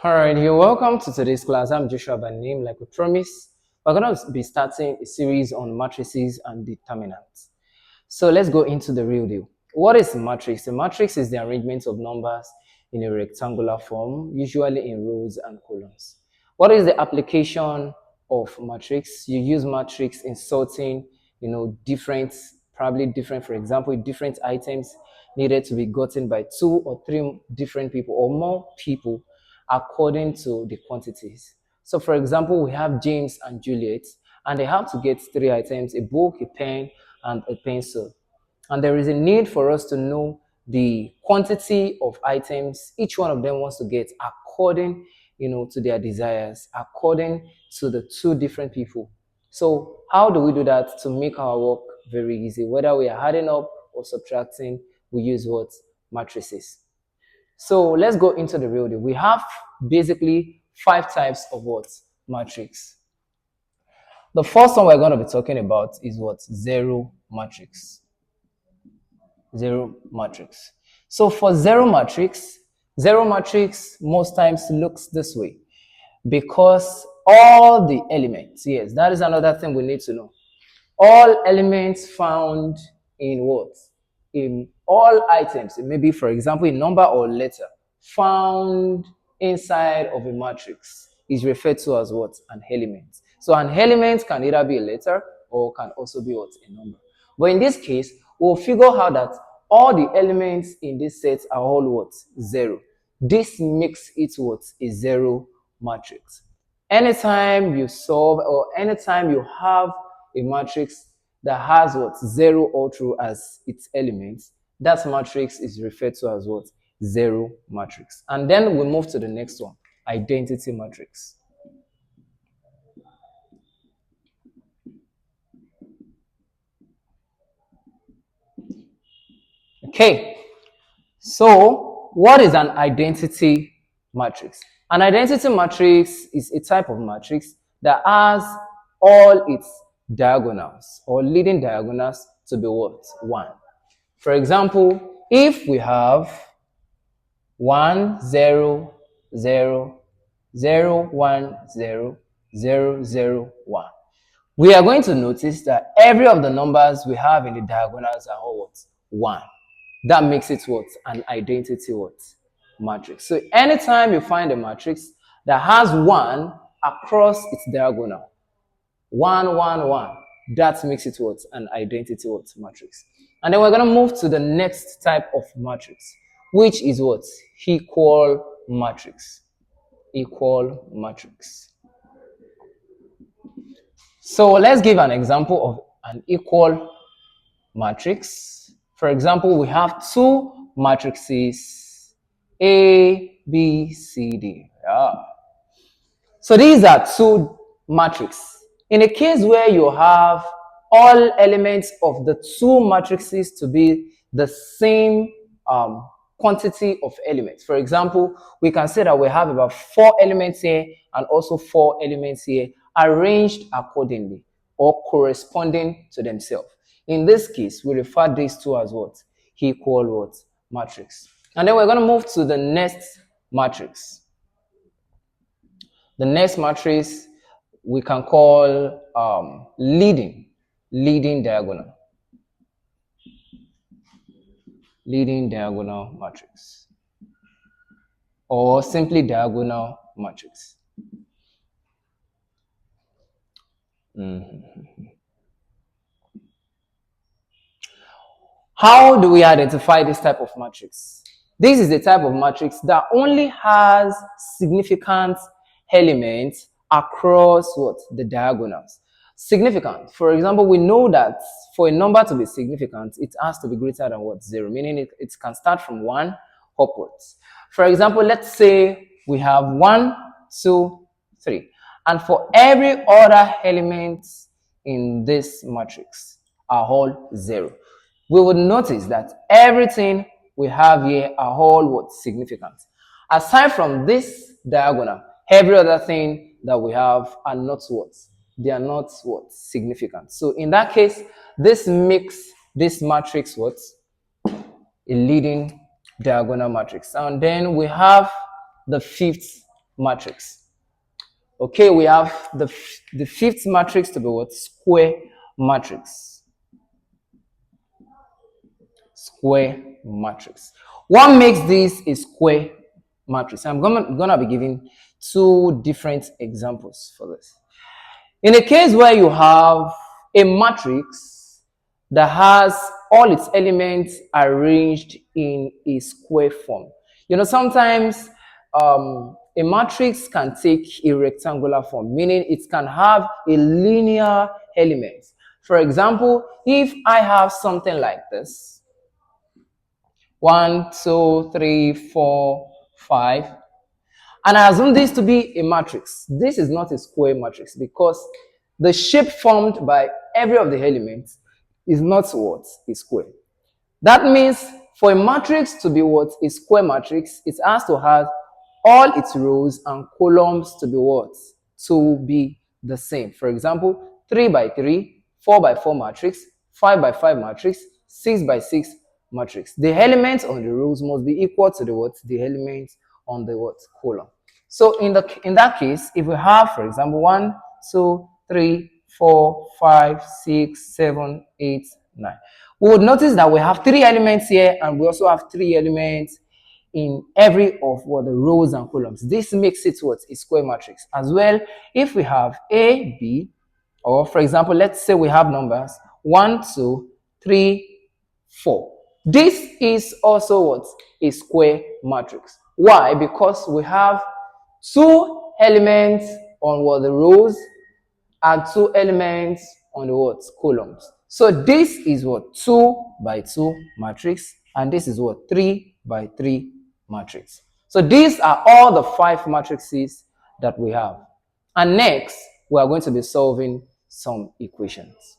Alright, you're welcome to today's class. I'm Joshua by name. Like we promised, we're going to be starting a series on matrices and determinants. So let's go into the real deal. What is a matrix? A matrix is the arrangement of numbers in a rectangular form, usually in rows and columns. What is the application of matrix? You use matrix in sorting, probably different, for example, different items needed to be gotten by 2 or 3 different people or more people according to the quantities. So for example, we have James and Juliet, and they have to get 3 items: a book, a pen, and a pencil. And there is a need for us to know the quantity of items each one of them wants to get according, to their desires, according to the 2 different people. So how do we do that to make our work very easy? Whether we are adding up or subtracting, we use what? Matrices. So let's go into the real deal. We have basically 5 types of what? Matrix. The first one we're going to be talking about is what? Zero matrix. Zero matrix. So for zero matrix most times looks this way because all the elements, yes, that is another thing we need to know. All elements found in what? In all items, maybe for example, a number or letter found inside of a matrix is referred to as what? An element. So an element can either be a letter or can also be what? A number. But in this case, we'll figure out that all the elements in this set are all what? Zero. This makes it what? A zero matrix. Anytime you solve or anytime you have a matrix that has what? Zero all through as its elements, that matrix is referred to as what? Zero matrix. And then we move to the next one, identity matrix. Okay, so what is an identity matrix? An identity matrix is a type of matrix that has all its diagonals or leading diagonals to be what? 1. For example, if we have 1, 0, 0, 0, 1, 0, 0, 0, 1, we are going to notice that every of the numbers we have in the diagonals are all what? 1. That makes it what? An identity what? Matrix. So anytime you find a matrix that has 1 across its diagonal, 1, 1, 1, that makes it what? An identity what? Matrix. And then we're going to move to the next type of matrix, which is what? Equal matrix. Equal matrix. So let's give an example of an equal matrix. For example, we have 2 matrices, A, B, C, D. Yeah. So these are 2 matrices. In a case where you have all elements of the 2 matrices to be the same quantity of elements. For example, we can say that we have about 4 elements here and also 4 elements here arranged accordingly or corresponding to themselves. In this case, we refer these 2 as what? Equal what? Matrix. And then we're going to move to the next matrix. The next matrix we can call leading diagonal. Leading diagonal matrix. Or simply diagonal matrix. How do we identify this type of matrix? This is the type of matrix that only has significant elements across what? The diagonals. Significant. For example, we know that for a number to be significant, it has to be greater than what? 0, meaning it can start from 1 upwards. For example, let's say we have 1, 2, 3. And for every other element in this matrix are all 0. We would notice that everything we have here are all what? Significant. Aside from this diagonal, every other thing that we have are not what? They are not what? Significant. So in that case, this makes this matrix what? A leading diagonal matrix. And then we have the 5th matrix. Okay, we have the fifth matrix to be what? Square matrix. Square matrix. What makes this a square matrix? I'm gonna be giving two different examples for this. In a case where you have a matrix that has all its elements arranged in a square form. You know, sometimes a matrix can take a rectangular form, meaning it can have a linear element. For example, if I have something like this, 1, 2, 3, 4, 5, and I assume this to be a matrix. This is not a square matrix because the shape formed by every of the elements is not what? A square. That means for a matrix to be what? A square matrix, it has to have all its rows and columns to be what? To be the same. For example, 3 by 3, 4 by 4 matrix, 5 by 5 matrix, 6 by 6 matrix. The elements on the rows must be equal to the what? The elements on the what? Column. So in that case, if we have, for example, 1, 2, 3, 4, 5, 6, 7, 8, 9. We would notice that we have 3 elements here and we also have 3 elements in every of what the rows and columns. This makes it what? A square matrix. As well, if we have A, B, or for example, let's say we have numbers 1, 2, 3, 4. This is also what? A square matrix. Why? Because we have 2 elements on what? The rows and 2 elements on the what? Columns. So this is what? 2 by 2 matrix, and this is what? 3 by 3 matrix. So these are all the 5 matrices that we have. And next, we are going to be solving some equations.